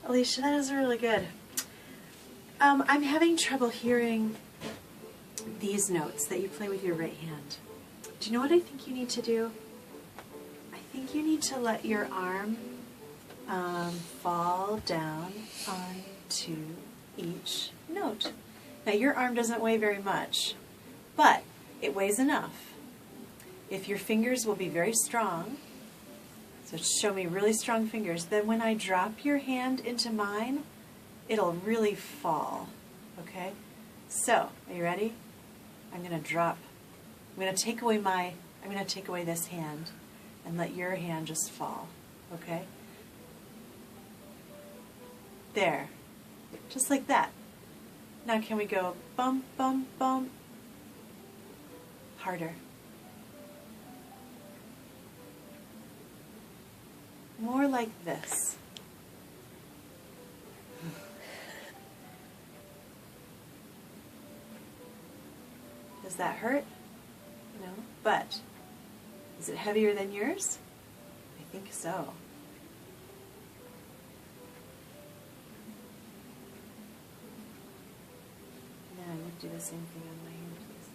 Alicia, that is really good. I'm having trouble hearing these notes that you play with your right hand. Do you know what I think you need to do? I think you need to let your arm fall down onto each note. Now your arm doesn't weigh very much, but it weighs enough. If your fingers will be very strong, so show me really strong fingers, then when I drop your hand into mine, it'll really fall, okay? So, are you ready? I'm going to drop, I'm going to take away this hand and let your hand just fall, okay? There, just like that. Now can we go bum, bum, bum, harder. More like this. Does that hurt? No, but is it heavier than yours? I think so. Now I would do the same thing on my hand, please.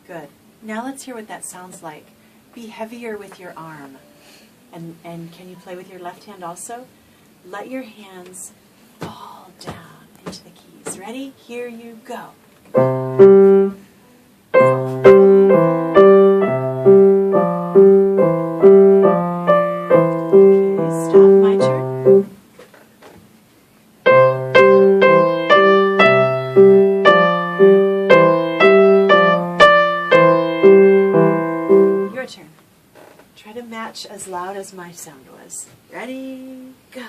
Good. Now let's hear what that sounds like. Be heavier with your arm. And can you play with your left hand also? Let your hands fall down into the keys. Ready? Here you go. Okay, stop. My turn. Try to match as loud as my sound was. Ready? Go.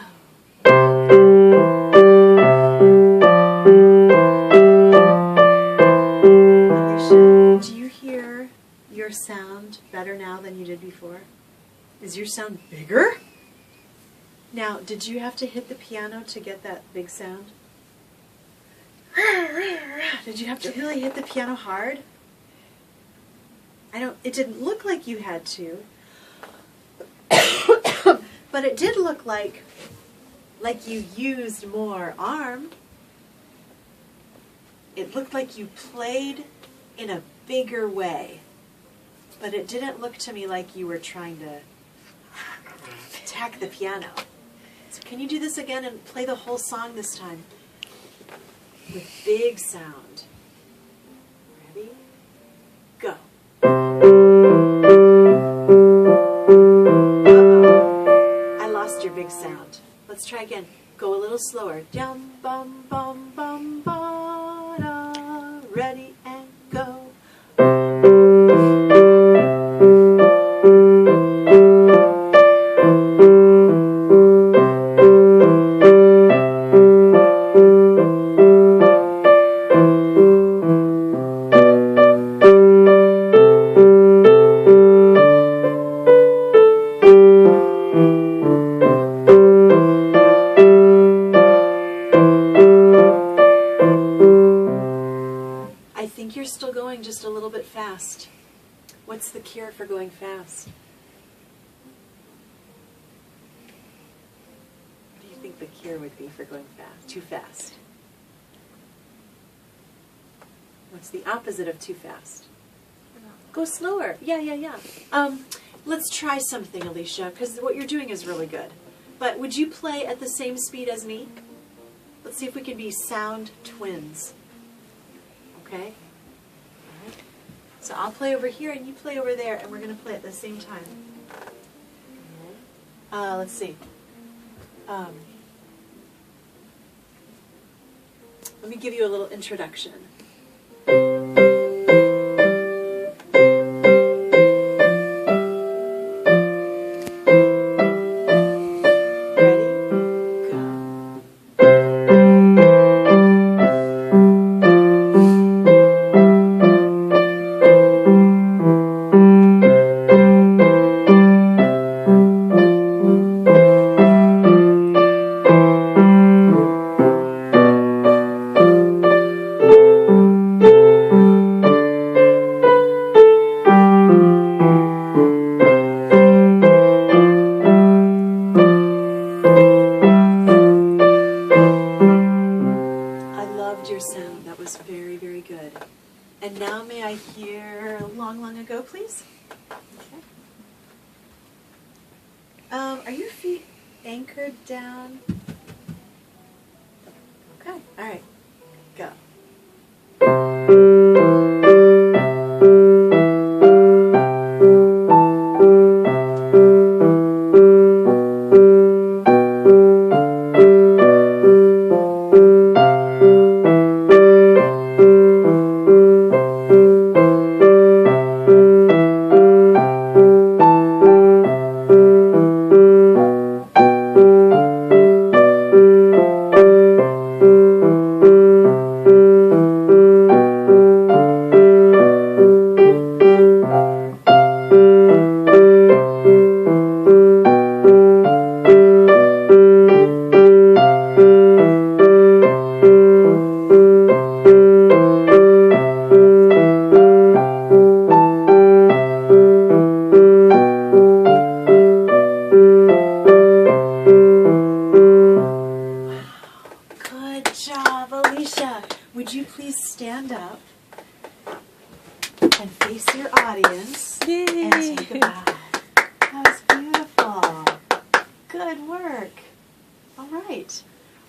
Alicia, do you hear your sound better now than you did before? Is your sound bigger? Now, did you have to hit the piano to get that big sound? Did you have to really hit the piano hard? It didn't look like you had to. But it did look like you used more arm. It looked like you played in a bigger way. But it didn't look to me like you were trying to attack the piano. So can you do this again and play the whole song this time with big sound? Ready? Go. Your big sound. Let's try again. Go a little slower. Dum bum bum bum ba da. Ready and go. You're still going just a little bit fast. What's the cure for going fast? What do you think the cure would be for going fast? Too fast. What's the opposite of too fast? Go slower. Yeah. Let's try something, Alicia, because what you're doing is really good. But would you play at the same speed as me? Let's see if we can be sound twins. Okay? So I'll play over here and you play over there, and we're going to play at the same time. Let's see. Let me give you a little introduction. please. Okay. Are your feet anchored down? Okay, all right, go. Would you please stand up and face your audience and take a bow? That was beautiful. Good work. All right.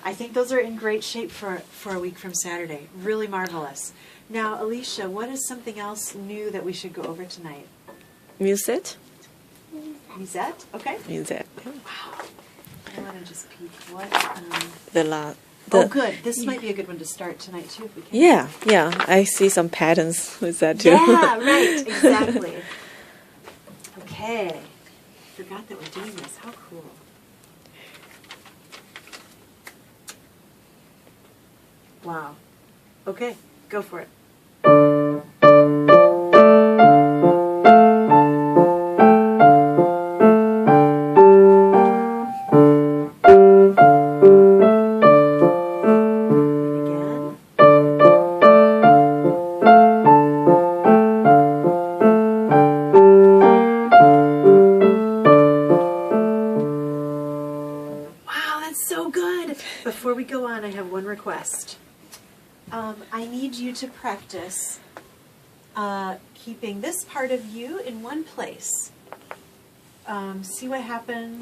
I think those are in great shape for a week from Saturday. Really marvelous. Now, Alicia, what is something else new that we should go over tonight? Musette. Musette? Okay. Musette. Wow. I want to just peek. What? Oh, good. This might be a good one to start tonight, too, if we can. Yeah. I see some patterns with that, too. Yeah, right. Exactly. Okay. Forgot that we're doing this. How cool. Wow. Okay. Go for it. Before we go on, I have one request. I need you to practice keeping this part of you in one place. See what happens.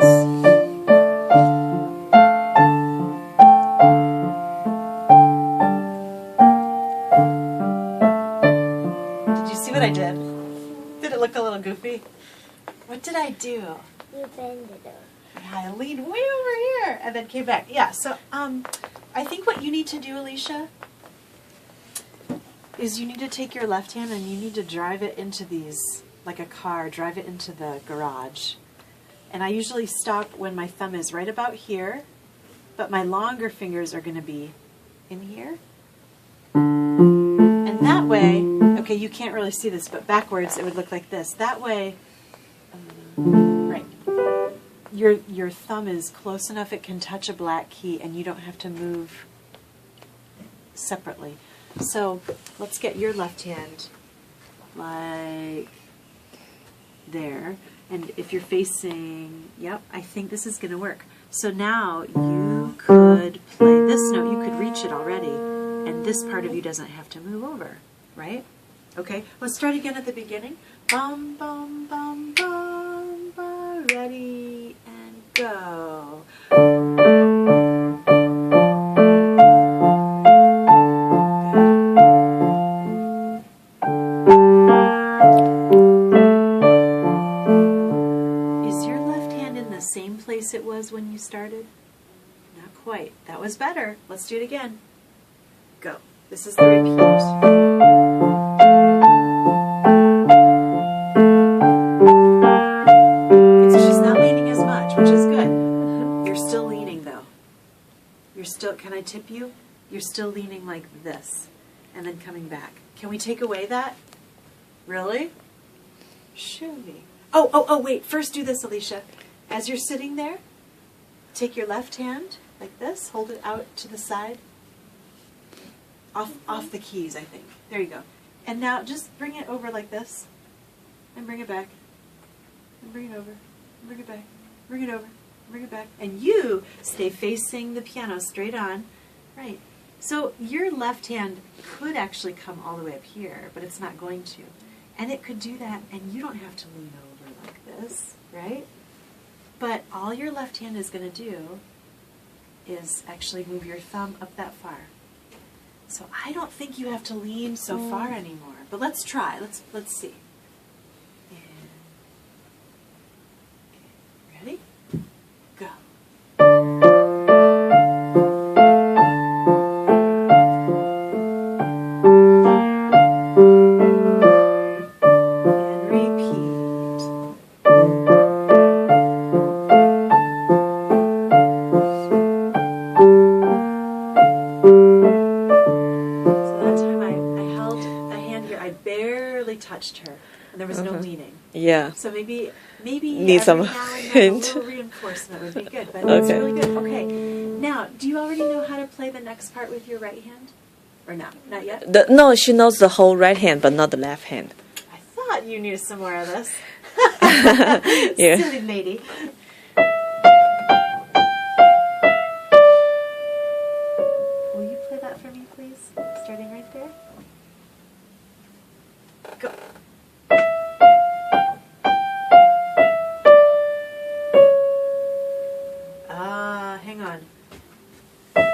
Did you see what I did? Did it look a little goofy? What did I do? You bended it. I leaned way over here and then came back. Yeah, so I think what you need to do, Alicia, is you need to take your left hand and you need to drive it into these, like a car, drive it into the garage. And I usually stop when my thumb is right about here, but my longer fingers are going to be in here. And that way, okay, you can't really see this, but backwards it would look like this. That way, right. Your thumb is close enough it can touch a black key and you don't have to move separately. So let's get your left hand like there. And if you're facing, yep, I think this is going to work. So now you could play this note. You could reach it already. And this part of you doesn't have to move over, right? Okay, let's start again at the beginning. Bum, bum, bum, bum, bum, ready, and go. Is your left hand in the same place it was when you started? Not quite. That was better. Let's do it again. Go. This is the repeat. Can I tip you? You're still leaning like this and then coming back. Can we take away that? Really? Should we? Oh, wait. First do this, Alicia. As you're sitting there, take your left hand like this. Hold it out to the side. Off the keys, I think. There you go. And now just bring it over like this. And bring it back. And bring it over. And bring it back. Bring it over. Bring it back. And you stay facing the piano straight on. Right. So your left hand could actually come all the way up here, but it's not going to. And it could do that, and you don't have to lean over like this, right? But all your left hand is going to do is actually move your thumb up that far. So I don't think you have to lean so far anymore. But let's try. Let's see. And, okay, ready? Go. And repeat. So that time I held a hand here. I barely touched her, and there was no leaning. Yeah. So maybe Need every some now and then a hint. little reinforcement would be good, but it's really good. Okay, now do you already know how to play the next part with your right hand, or no? Not yet. No, she knows the whole right hand, but not the left hand. I thought you knew some more of this. Yeah. Silly lady. Will you play that for me, please? Starting right there. Go. Hang on. 1,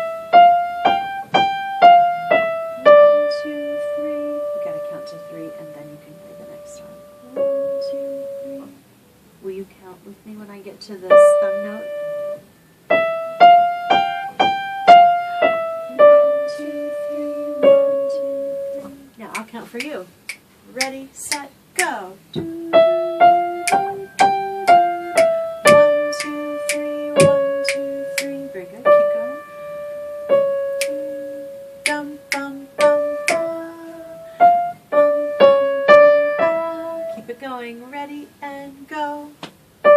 2, 3. You gotta count to 3, and then you can play the next one. 1, 2, 3. Will you count with me when I get to this thumb note? 1, 2, 3. 1, 2, 3. Now I'll count for you. Ready, set, go. 1, 2, 3. 1, 2, 3. Very good. Keep going. Dum bum bum ba. Bum bum bum ba. Keep it going. Ready and go. 2,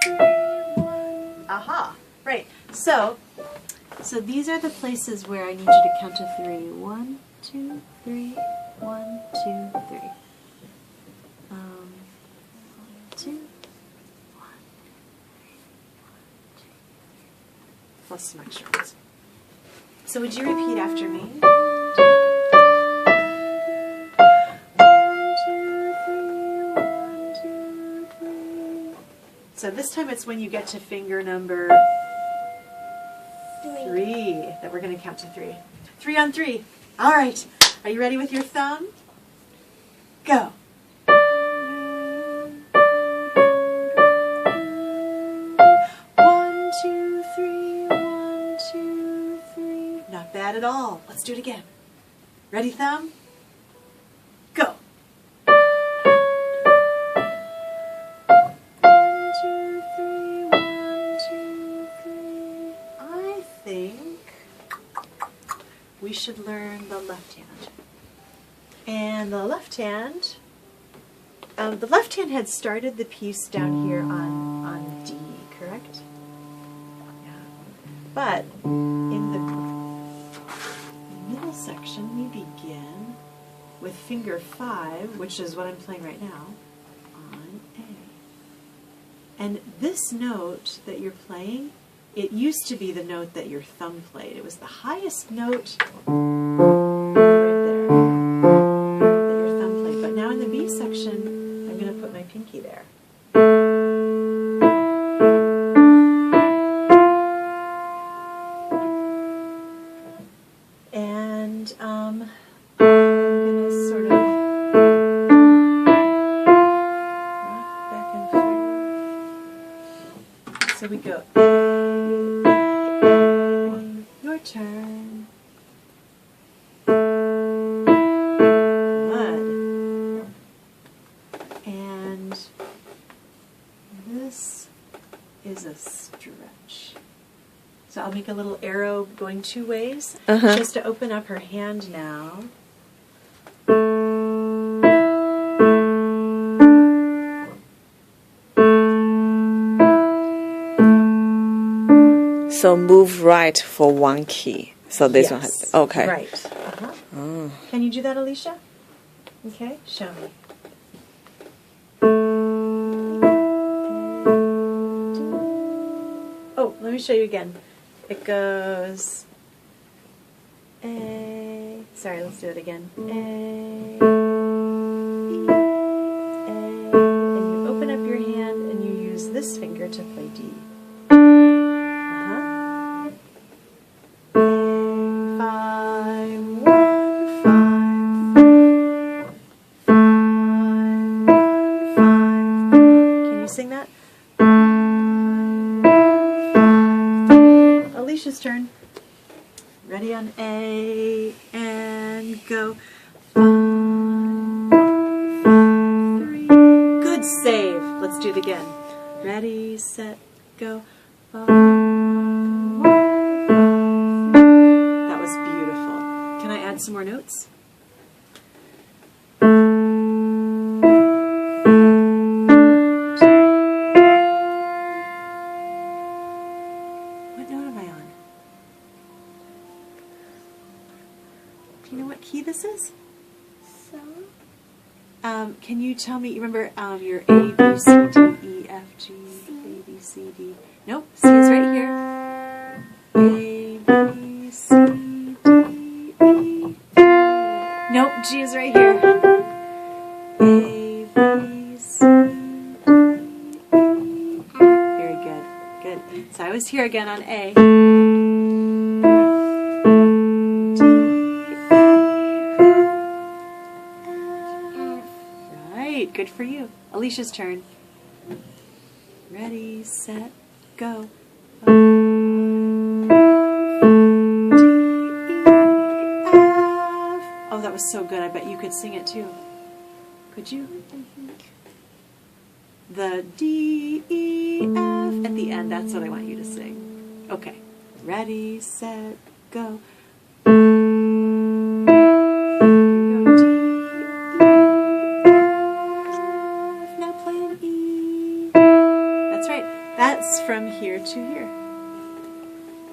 3, 1. Aha! Right. So these are the places where I need you to count to 3. 1, 2, 3. 1, 2, 3. 2, 1, 3, 1, 2. Plus some extra ones. So would you repeat after me? 1, 2, 3. 1, 2, 3. So this time it's when you get to finger number 3 that we're going to count to 3. 3 on 3. All right. Are you ready with your thumb? Go. 1, 2, 3. 1, 2, 3. Not bad at all. Let's do it again. Ready, thumb? Go. 1, 2, 3. 1, 2, 3. I think we should learn the left hand. And the left hand had started the piece down here on D, correct? Yeah. But in the middle section, we begin with finger 5, which is what I'm playing right now, on A. And this note that you're playing, it used to be the note that your thumb played. It was the highest note right there that your thumb played. But now in the B section, I'm going to put my pinky there. And I'm going to sort of rock back and forth. So we go A, your turn. Mud. And this is a stretch. So I'll make a little arrow going 2 ways, just to open up her hand now. So move right for one key. So this one has, okay. Right. Can you do that, Alicia? Okay, show me. Oh, let me show you again. It goes A, Sorry, let's do it again. A, E, A, and you open up your hand and you use this finger to play D. A, 5, 1, 5, 5, 5. Can you sing that? Alicia's turn. Ready on A, and go. 5, 3. Good save. Let's do it again. Ready, set, go. 5, 1, 5. That was beautiful. Can I add some more notes? What note am I on? Do you know what key this is? So? Can you tell me, you remember your A, B, C, D, E, F, G, A, B, C, D. Nope, C is right here. A, B, C, D, E. Nope, G is right here. A, B, C, D, E. Very good, good. So I was here again on A. Good for you. Alicia's turn. Ready, set, go. D, E, F. Oh, that was so good. I bet you could sing it too. Could you? The D, E, F at the end. That's what I want you to sing. Okay. Ready, set, go. That's from here to here.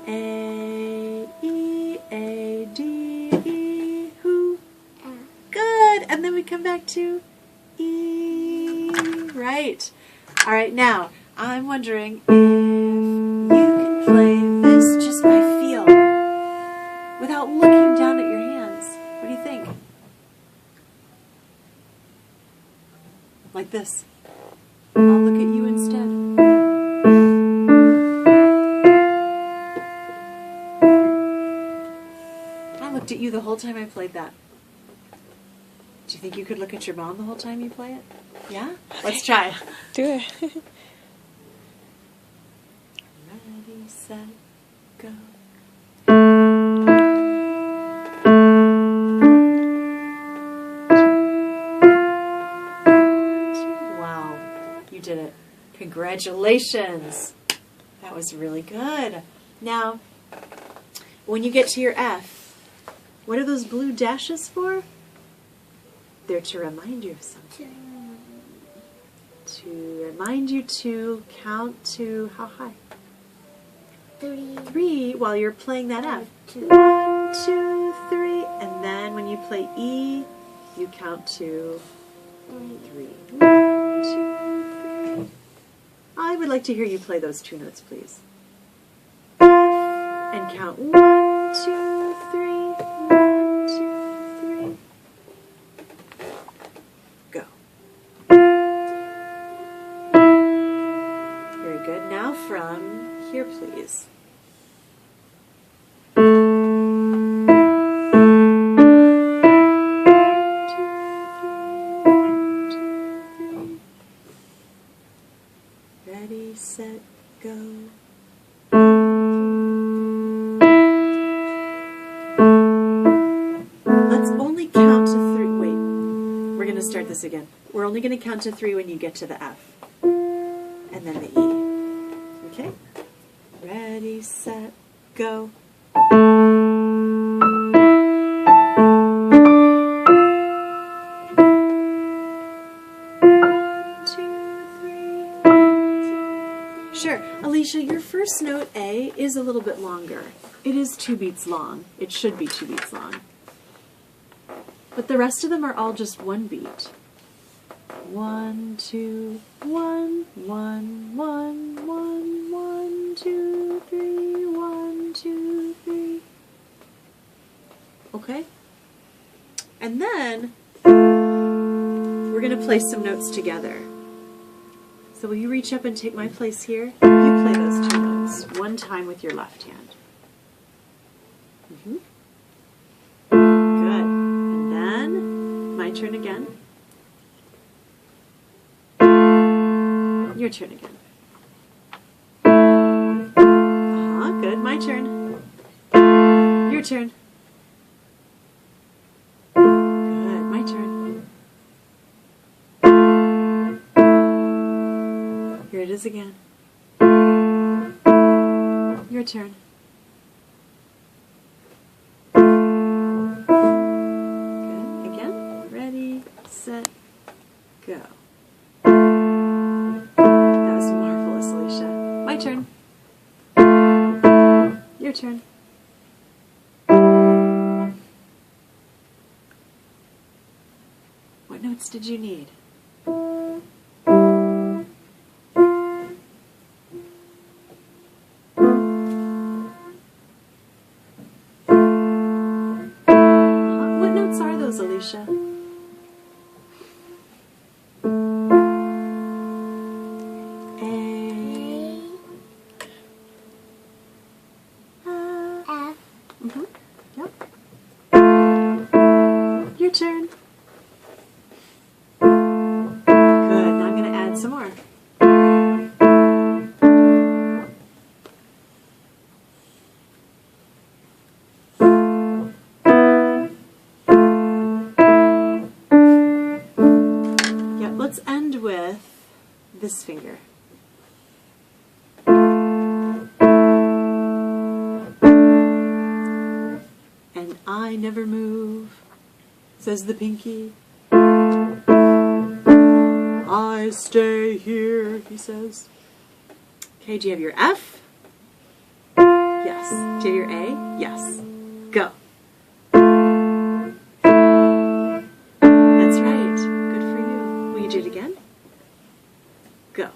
A, E, A, D, E, who? Good. And then we come back to E. Right. All right, now, I'm wondering if you can play this just by feel without looking down at your hands. What do you think? Like this. I'll look at you instead. At you the whole time I played that. Do you think you could look at your mom the whole time you play it? Yeah? Let's try. Do it. Ready, set, go. Wow, you did it. Congratulations. That was really good. Now, when you get to your F, what are those blue dashes for? They're to remind you of something. To remind you to count to how high? 3. 3 while you're playing that F. 1, 2, 3. And then when you play E, you count to 3. 1, 2, 3. I would like to hear you play those 2 notes, please. And count 1, 2, 3. 1, 2, 3. Go. Very good. Now from here, please. Ready, set, go. Let's only count to 3. Wait, we're going to start this again. We're only going to count to 3 when you get to the F. And then the E. Okay? Ready, set, go. Sure. Alicia, your first note, A, is a little bit longer. It is 2 beats long. It should be 2 beats long. But the rest of them are all just 1 beat. 1, 2, 1, 1, 1, 1, 1, 2, 3, 1, 2, 3. Okay? And then we're going to play some notes together. So will you reach up and take my place here? You play those 2 notes one time with your left hand. Good. And then my turn again. Your turn again. Good. My turn. Your turn. Good. My turn. Here it is again. Your turn. Good. Again. Ready, set, go. That was marvelous, Alicia. My turn. Your turn. What notes did you need? What notes are those, Alicia? Yep. Your turn. Good. Now I'm going to add some more. Yep. Let's end with this finger. I never move, says the pinky. I stay here, he says. Okay, do you have your F? Yes. Do you have your A? Yes. Go. That's right. Good for you. Will you do it again? Go.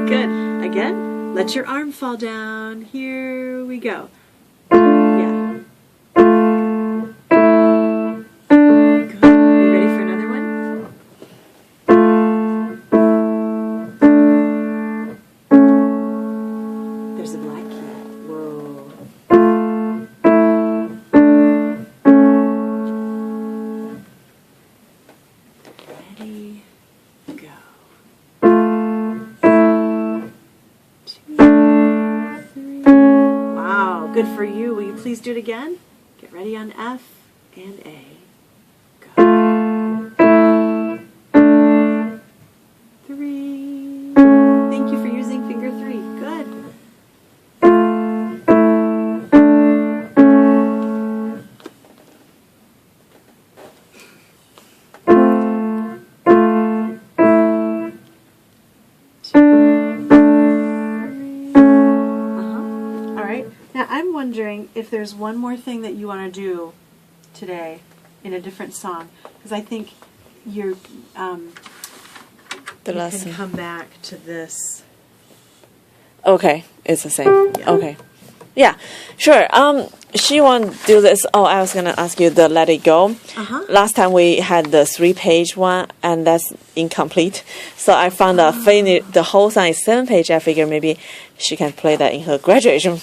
Good. Again. Let your arm fall down. Here we go. Yeah. Good. Are you ready for another one? There's a black key. Whoa. Ready? Go. Good for you. Will you please do it again? Get ready on F and A. Go. 3. Thank you for using finger 3. Good. Now I'm wondering if there's one more thing that you want to do today in a different song, because I think you can come back to this. Okay, it's the same. Yeah. Okay. Yeah, sure. She won't do this. Oh, I was gonna ask you the Let It Go. Last time we had the 3-page one, and that's incomplete. So I found the whole song is 7 page. I figure maybe she can play that in her graduation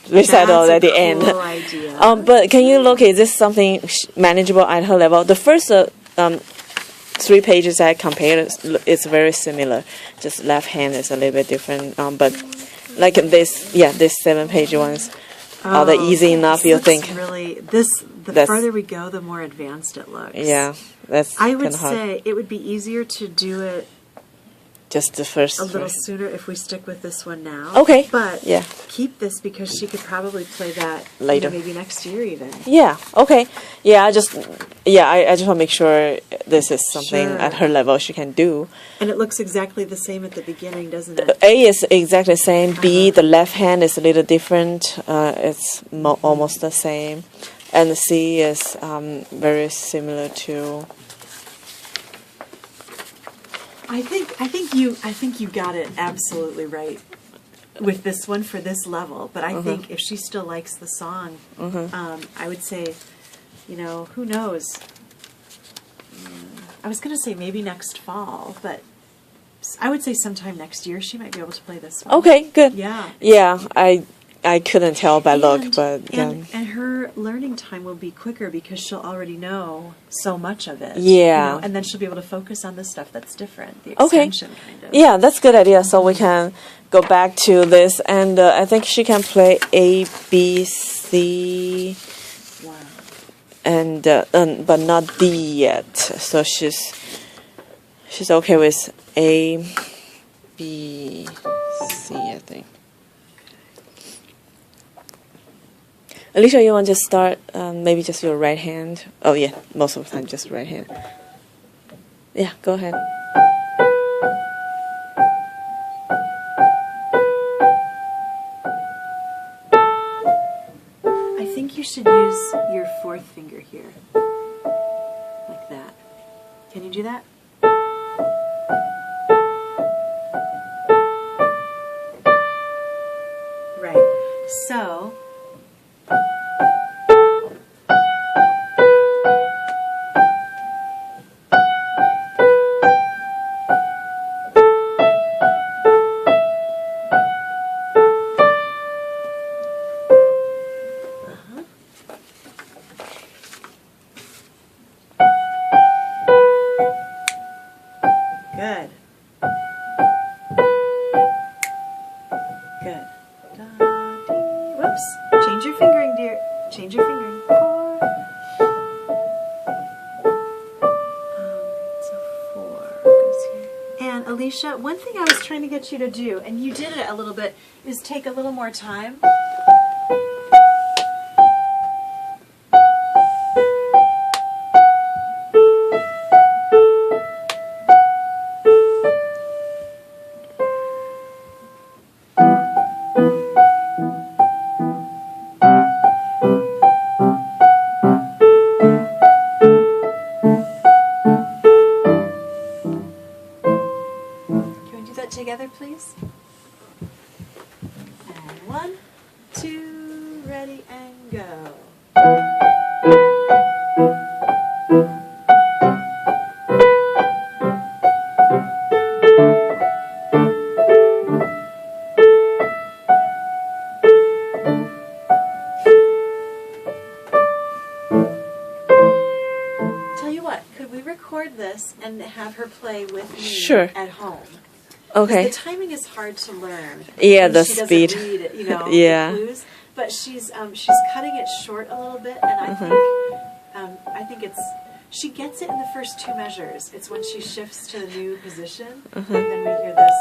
recital at the end. Cool idea. But can you look? Is this something manageable at her level? The first 3 pages I compared is very similar. Just left hand is a little bit different. But like this 7-page ones. Are they easy enough, you think? Really, the farther we go, the more advanced it looks. Yeah, that's I would hard. say it would be easier to do it just the first a little sooner if we stick with this one now. Okay. But yeah, keep this because she could probably play that later, maybe next year even. Yeah. Okay. Yeah. I just want to make sure this is something at her level she can do. And it looks exactly the same at the beginning, doesn't it? A is exactly the same. B, the left hand is a little different. It's almost the same, and C is very similar to. I think you got it absolutely right. with this one for this level. But I think if she still likes the song, I would say, you know, who knows? I was going to say maybe next fall, but I would say sometime next year she might be able to play this one. Okay, good. Yeah. Yeah, I couldn't tell by look, but yeah. And her learning time will be quicker because she'll already know so much of it. Yeah. You know, and then she'll be able to focus on the stuff that's different, the Okay. extension kind of. Yeah, that's a good idea. So we can go back to this, and I think she can play A, B, C, Wow. and but not D yet. So she's okay with A, B, C, I think. Alicia, you want to start? Maybe just your right hand. Oh yeah, most of the time just right hand. Yeah, go ahead. I think you should use your fourth finger here. Like that. Can you do that? Right. So, good. Good. Da, dee. Whoops. Change your fingering, dear. Change your fingering. So 4 goes here. And Alicia, one thing I was trying to get you to do, and you did it a little bit, is take a little more time. Together, please. And 1, 2, ready, and go. Tell you what, could we record this and have her play with me Sure. at home? Okay. The timing is hard to learn. Yeah, when the she doesn't speed. read it, you know, Yeah. the clues. But she's cutting it short a little bit, and I think it's she gets it in the first 2 measures. It's when she shifts to the new position, and then we hear this.